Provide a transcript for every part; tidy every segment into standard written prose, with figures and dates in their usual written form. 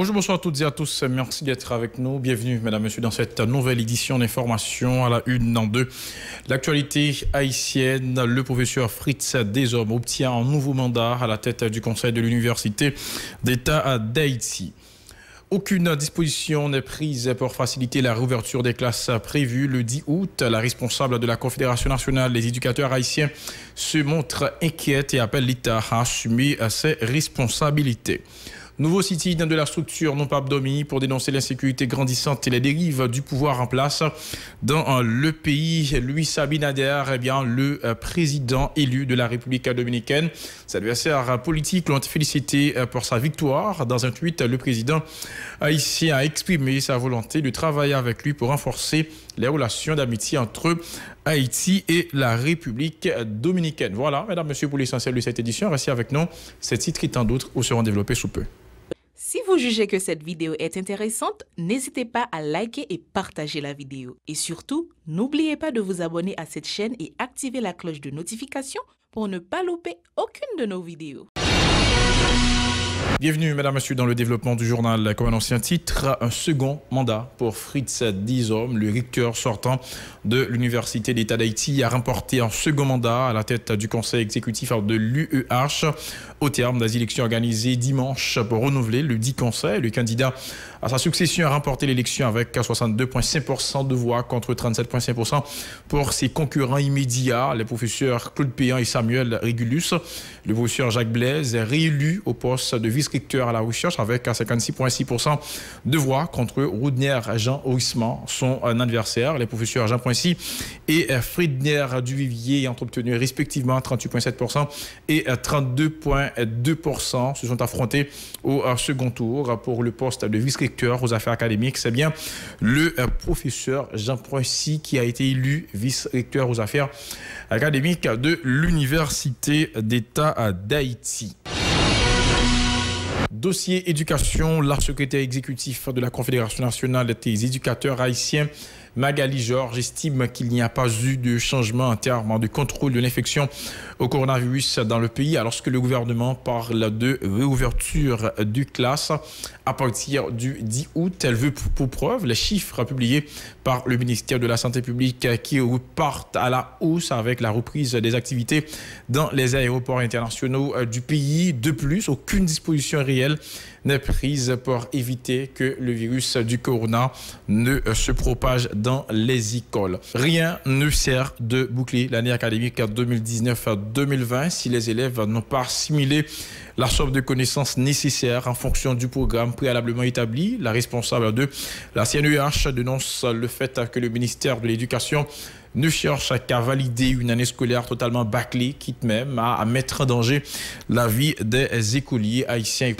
Bonjour, bonsoir à toutes et à tous. Merci d'être avec nous. Bienvenue, mesdames, messieurs, dans cette nouvelle édition d'information à la une dans deux. L'actualité haïtienne, le professeur Fritz Desormes obtient un nouveau mandat à la tête du conseil de l'Université d'État d'Haïti. Aucune disposition n'est prise pour faciliter la réouverture des classes prévues le 10 août. La responsable de la Confédération nationale des éducateurs haïtiens se montre inquiète et appelle l'État à assumer ses responsabilités. Nouveau sit-in de la structure non pas Domi pour dénoncer l'insécurité grandissante et les dérives du pouvoir en place dans le pays. Luis Abinader, le président élu de la République dominicaine. Ses adversaires politiques l'ont félicité pour sa victoire. Dans un tweet, le président haïtien a exprimé sa volonté de travailler avec lui pour renforcer les relations d'amitié entre Haïti et la République dominicaine. Voilà, mesdames, messieurs, pour l'essentiel de cette édition. Restez avec nous. Ces titres et tant d'autres seront développés sous peu. Si vous jugez que cette vidéo est intéressante, n'hésitez pas à liker et partager la vidéo. Et surtout, n'oubliez pas de vous abonner à cette chaîne et activer la cloche de notification pour ne pas louper aucune de nos vidéos. Bienvenue, mesdames, messieurs, dans le développement du journal. Comme un ancien titre, un second mandat pour Fritz Desormes, le recteur sortant de l'Université d'État d'Haïti, a remporté un second mandat à la tête du conseil exécutif de l'UEH. Au terme des élections organisées dimanche pour renouveler le dit conseil, le candidat à sa succession a remporté l'élection avec 62,5% de voix contre 37,5% pour ses concurrents immédiats, les professeurs Claude Péan et Samuel Régulus. Le professeur Jacques Blaise est réélu au poste de vice-recteur à la recherche avec 56,6% de voix contre Roudner Jean Orisman, son adversaire. Les professeurs Jean Poincy et Friedner Duvivier ont obtenu respectivement 38,7% et 32,2%. Se sont affrontés au second tour pour le poste de vice-recteur aux affaires académiques. C'est bien le professeur Jean Poincy qui a été élu vice-recteur aux affaires académiques de l'Université d'État d'Haïti. Dossier éducation, la secrétaire exécutive de la Confédération nationale des éducateurs haïtiens, Magali Georges, estime qu'il n'y a pas eu de changement en termes de contrôle de l'infection au coronavirus dans le pays, alors que le gouvernement parle de réouverture du classe à partir du 10 août. Elle veut pour preuve les chiffres publiés par le ministère de la Santé publique qui repartent à la hausse avec la reprise des activités dans les aéroports internationaux du pays. De plus, aucune disposition réelle n'est prise pour éviter que le virus du corona ne se propage dans les écoles. Rien ne sert de boucler l'année académique 2019-2020 si les élèves n'ont pas assimilé la somme de connaissances nécessaires en fonction du programme préalablement établi. La responsable de la CNEH dénonce le fait que le ministère de l'Éducation ne cherche qu'à valider une année scolaire totalement bâclée, quitte même à mettre en danger la vie des écoliers haïtiens.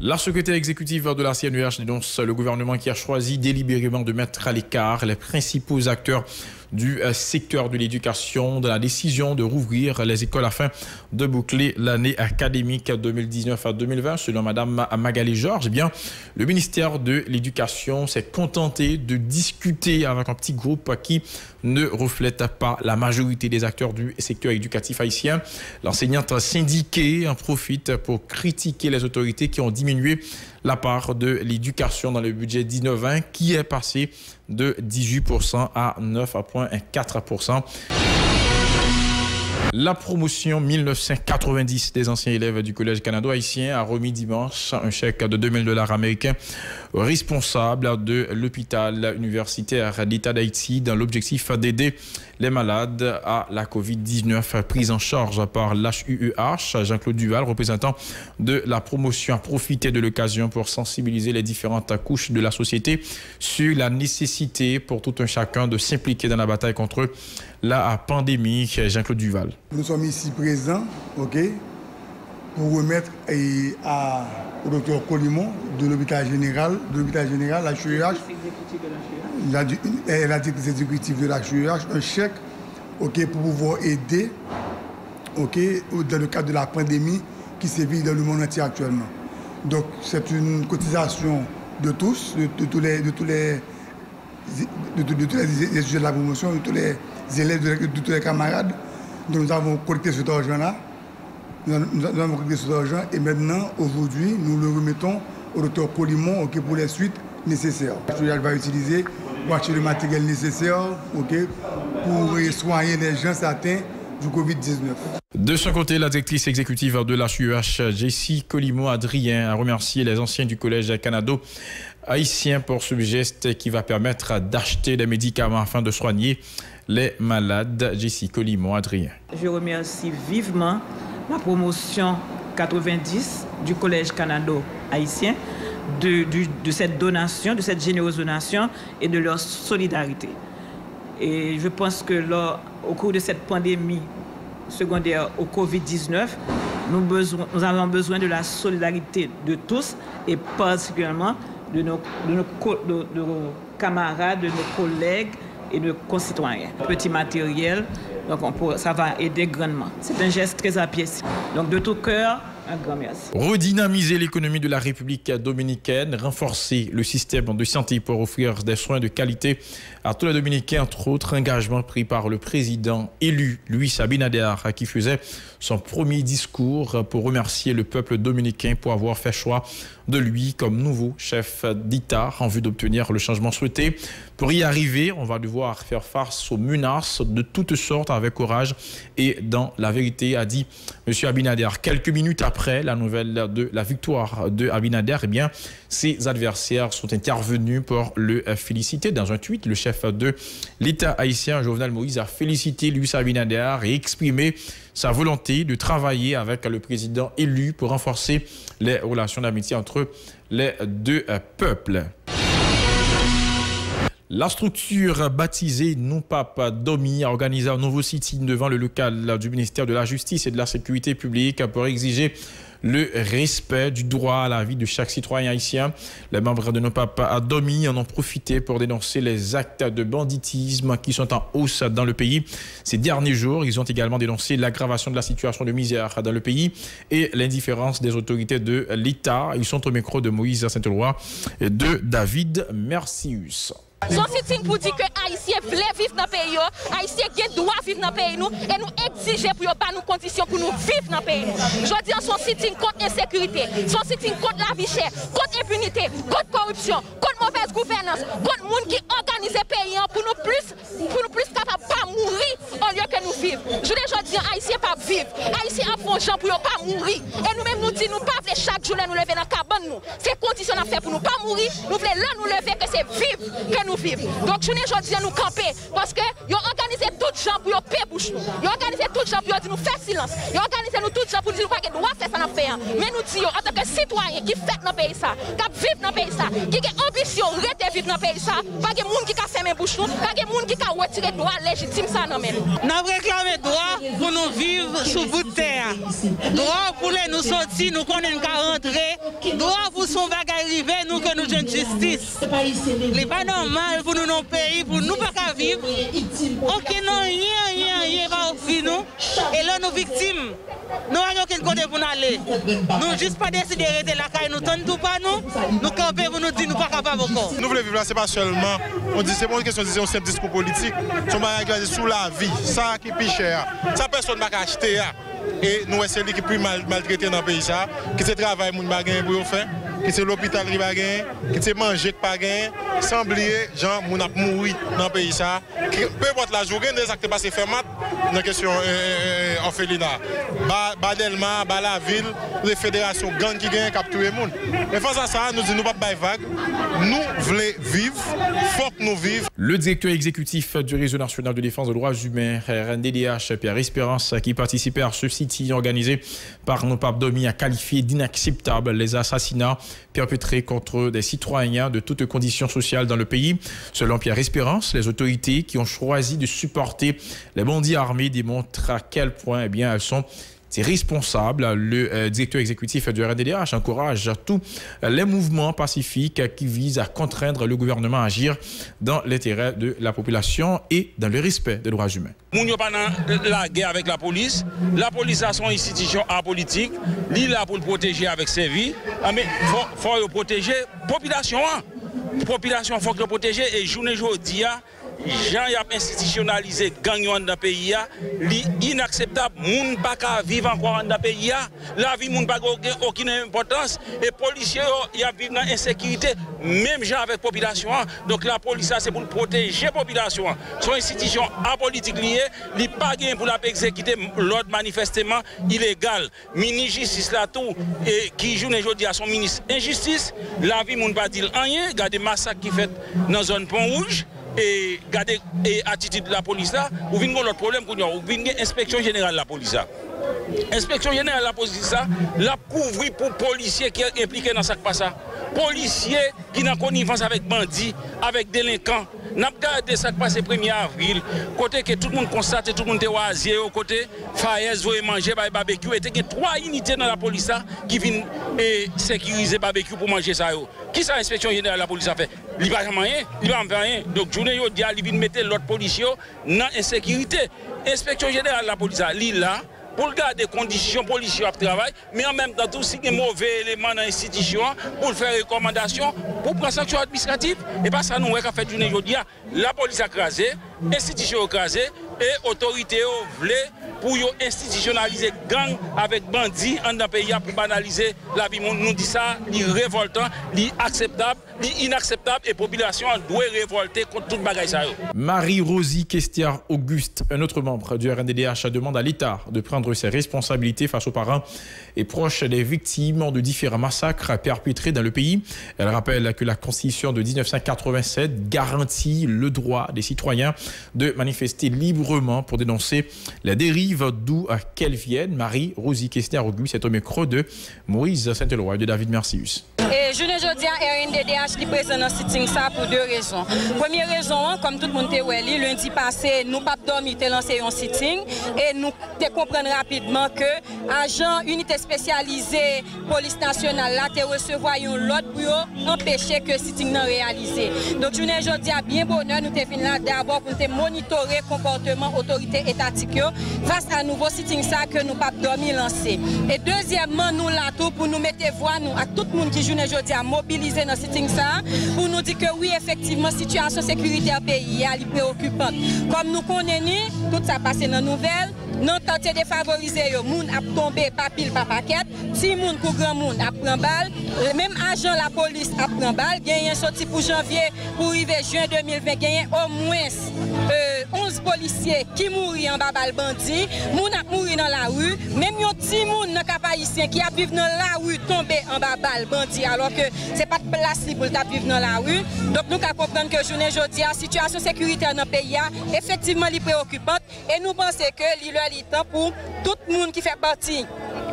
La secrétaire exécutive de la CNEH dénonce le gouvernement qui a choisi délibérément de mettre à l'écart les principaux acteurs du secteur de l'éducation, de la décision de rouvrir les écoles afin de boucler l'année académique 2019-2020. Selon Mme Magali Georges, le ministère de l'Éducation s'est contenté de discuter avec un petit groupe qui ne reflète pas la majorité des acteurs du secteur éducatif haïtien. L'enseignante syndiquée en profite pour critiquer les autorités qui ont diminué la part de l'éducation dans le budget 19-20 qui est passé de 18% à 9,4%. La promotion 1990 des anciens élèves du Collège canado-haïtien a remis dimanche un chèque de $2000 américains au responsable de l'hôpital universitaire d'État d'Haïti dans l'objectif d'aider les malades à la COVID-19 prise en charge par l'HUEH. Jean-Claude Duval, représentant de la promotion, a profité de l'occasion pour sensibiliser les différentes couches de la société sur la nécessité pour tout un chacun de s'impliquer dans la bataille contre la pandémie. Jean-Claude Duval. Nous sommes ici présents, pour remettre au docteur Colimon de l'hôpital général, la HUEH, la directrice exécutive de la HUEH, un chèque pour pouvoir aider dans le cadre de la pandémie qui sévit dans le monde entier actuellement. Donc c'est une cotisation de tous, de tous les sujets de la promotion, de tous les élèves, de tous les camarades. Donc nous avons collecté cet argent-là nous avons réglé cet argent et maintenant, aujourd'hui, nous le remettons au docteur Colimon pour les suites nécessaires. Il va utiliser pour acheter le matériel nécessaire pour soigner les gens atteints du Covid-19. De son côté, la directrice exécutive de l'HUH, Jessie Colimon-Adrien, a remercié les anciens du collège Canado haïtien pour ce geste qui va permettre d'acheter des médicaments afin de soigner les malades. Jessie Colimon-Adrien. Je remercie vivement la promotion 90 du collège Canado haïtien de cette donation, de cette généreuse donation et de leur solidarité. Et je pense que au cours de cette pandémie secondaire au Covid-19, nous avons besoin de la solidarité de tous et particulièrement de nos camarades, de nos collègues et de nos concitoyens. Petit matériel, donc ça va aider grandement. C'est un geste très apprécié. Donc de tout cœur, un grand merci. Redynamiser l'économie de la République dominicaine, renforcer le système de santé pour offrir des soins de qualité à tous les Dominicains, entre autres engagements pris par le président élu Luis Abinader qui faisait son premier discours pour remercier le peuple dominicain pour avoir fait choix de lui comme nouveau chef d'État en vue d'obtenir le changement souhaité. Pour y arriver, on va devoir faire face aux menaces de toutes sortes avec courage et dans la vérité, a dit M. Abinader. Quelques minutes après la nouvelle de la victoire de Abinader, eh bien, ses adversaires sont intervenus pour le féliciter. Dans un tweet, le chef de l'État haïtien, Jovenel Moïse, a félicité Luis Abinader et exprimé sa volonté de travailler avec le président élu pour renforcer les relations d'amitié entre les deux peuples. La structure baptisée Non Pape Domi a organisé un nouveau sit-in devant le local du ministère de la Justice et de la Sécurité publique pour exiger le respect du droit à la vie de chaque citoyen haïtien. Les membres de Non Pape Domi en ont profité pour dénoncer les actes de banditisme qui sont en hausse dans le pays. Ces derniers jours, ils ont également dénoncé l'aggravation de la situation de misère dans le pays et l'indifférence des autorités de l'État. Ils sont au micro de Moïse Saint-Éloi et de David Mercius. Son sitting pour dire que Haïtiens veulent vivre dans le pays, Haïtiens doivent vivre dans le pays, et nous exiger pour pas nous conditions pour nous vivre dans le pays. Je dis son sitting contre l'insécurité, son sitting contre la vie chère, contre l'impunité, contre la corruption, contre la mauvaise gouvernance, contre les gens qui organisent le pays pour nous plus capables de pas mourir au lieu que nous vivons. Je dis Haïtiens pas vivre, Haïtiens font gens pour ne pas mourir. Et nous-mêmes nous disons, nous pas chaque jour nous lever dans la cabane. C'est condition à faire pour nous pas mourir, nous voulons là nous lever que c'est vivre que nous vivre. Donc, je dis à nous camper parce que ils ont organisé tout les gens pour payer bouche nous. Ils ont organisé tout les gens pour dire nous faire silence. Ils ont organisé nous tout les gens pour dire nous pas droit faire ça dans le pays. Mais nous disons en tant que citoyens qui fait dans le pays ça, qui vivent dans le pays ça, qui ont ambition de vivre dans le pays ça, pas de monde qui a fermé bouche nous, pas de monde qui a retiré droit légitime ça non mais. Nous réclamé droit pour nous vivre sous bout de terre. Droit pour nous sortir, nous connaissons qu'à rentrer. Droit pour son bagage arriver, nous que nous avons justice. Les pas normal pour nous dans le pays, pour nous pas vivre. Ok, non, rien va offrir nous. Et là, nos victimes, nous n'avons aucun côté pour nous aller. Nous juste pas décider d'arrêter la caille, nous tentons tout pas nous camper pour nous dire nous pas capables encore. Nous voulons vivre là, c'est pas seulement, on dit c'est pas une question de un discours politique, c'est un sous la vie, ça qui est plus cher, ça personne ne va acheter. Et nous, c'est lui qui est plus maltraité dans le pays, ça, qui se travaille, moun bagay pour faire, qui c'est l'hôpital qui bagay, qui c'est manger qui bagay, sans oublier, gens, moun a mouru dans le pays, ça. Peu importe la journée, des actes passés fait mat, dans la question orphelinat. Badelma, la ville, les fédérations gang qui gagnent capturer le monde. Mais face à ça, nous disons, nous pas de vague, nous voulons vivre, faut que nous vivions. Le directeur exécutif du Réseau national de défense des droits humains, RNDDH, Pierre Espérance, qui participait à ce sit-in organisé par Non Pape Domi, a qualifié d'inacceptables les assassinats perpétrés contre des citoyens de toutes conditions sociales dans le pays. Selon Pierre Espérance, les autorités qui ont choisi de supporter les bandits armés démontrent à quel point elles sont responsables. Le directeur exécutif du RNDDH encourage tous les mouvements pacifiques qui visent à contraindre le gouvernement à agir dans l'intérêt de la population et dans le respect des droits humains. Nous n'avons pas la guerre avec la police. La police a son institution apolitique. Il est là pour le protéger avec ses vies. Mais il faut protéger la population. La population, il faut le protéger. Et journée aujourd'hui, gens y a institutionnalisé gang dans le pays, c'est inacceptable. Moun pas qu'à vivre encore dans le pays. La vie moun pas aucune importance. Et les policiers y a vivre dans l'insécurité, même gens avec la population. Donc la police, c'est pour protéger la population. Son institution apolitique liée, il n'y a pas pour la exécuter l'ordre manifestement illégal. Ministre justice là tout, et qui joue aujourd'hui à son ministre injustice, la vie moun pas dire rien, regardez le massacre qui fait dans la zone Pont Rouge. Et regardez l'attitude de la police là, ou venez l'autre problème pour nous, ou venez l'inspection générale de la police là. L'inspection générale de la police là, la couvre pour policiers qui sont impliqués dans ce qui passe. Policiers qui ont connivence avec bandits, avec délinquants. Nous avons regardé ce qui passe le 1er avril, côté que tout le monde constate, tout le monde est oisier, au côté Fayez veut manger par barbecue. Et il y a 3 unités dans la police là, qui viennent sécuriser le barbecue pour manger ça. Qui ça l'inspection générale de la police a fait? Il n'y a pas rien, il n'y a pas rien. Donc, journée, il vient mettre l'autre policier dans l'insécurité. L'inspection générale de la police, il là pour garder les conditions policières à travail, mais en même temps, tout ce qui est mauvais élément dans l'institution, pour faire des recommandations, pour prendre sanction administrative. Et pas ça, nous, on a fait journée aujourd'hui. La police a crasé, l'institution a crasé, et l'autorité a voulu pour institutionnaliser gang avec bandits dans le pays pour banaliser la vie. Nous disons ça, c'est révoltant, c'est acceptable, c'est inacceptable et la population doit révolter contre toute bagaille. Marie-Rosie Kestiar-Auguste, un autre membre du RNDDH, demande à l'État de prendre ses responsabilités face aux parents et proches des victimes de différents massacres perpétrés dans le pays. Elle rappelle que la Constitution de 1987 garantit le droit des citoyens de manifester librement pour dénoncer la dérive d'où qu'elle vienne. Marie-Rosie Kestiar-Auguste est au micro de Moïse Saint-Éloi et de David Mercius. Et je ne dis à RNDDH qui présente dans sitting ça pour 2 raisons. Première raison, comme tout le monde est oué, lundi passé, nous pas dormi, te lancé un sitting et nous te comprendre rapidement que agent unité spécialisée police nationale là te recevoir un lot pour empêcher que sitting non réalisé. Donc je dis à bien bonheur nous te fin là d'abord pour te monitorer comportement autorité étatique face à nouveau sitting ça que nous pas dormi lancé. Et deuxièmement nous là tout pour nous mettre voix nous à tout le monde qui joue aujourd'hui à mobiliser dans sitting ça pour nous dire que oui effectivement situation sécuritaire pays est préoccupante. Comme nous connaissons tout ça passé dans nouvelle, non tenter de favoriser les moun a tombé pas pile pas paquet, si moun pour grand moun a prend balle, même agent la police a prend balle, gagne sorti pour janvier pour arriver juin 2020 gagne au moins 11 policiers qui mourent en babal bandit, moun a mouri dans la rue, même yon petit moun dans cap haïtien qui a vivre dans la rue tombé en babal bandit alors que c'est pas de place pour ta vivre dans la rue. Donc nous ca comprendre que journée aujourd'hui la situation sécuritaire dans le pays effectivement li préoccupante et nous pensons que il est temps pour tout le monde qui fait partie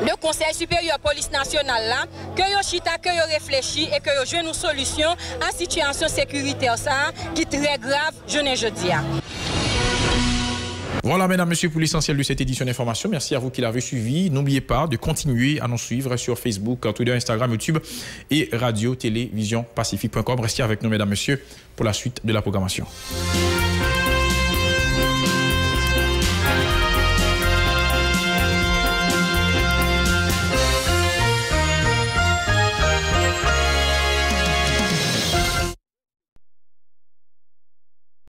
le Conseil supérieur police nationale là que yo chita que yo réfléchit et que yo joue une solution à situation sécuritaire ça qui est très grave jeudi. Voilà, mesdames, messieurs, pour l'essentiel de cette édition d'information. Merci à vous qui l'avez suivi. N'oubliez pas de continuer à nous suivre sur Facebook, Twitter, Instagram, YouTube et radio-télévision pacifique.com. Restez avec nous, mesdames, messieurs, pour la suite de la programmation.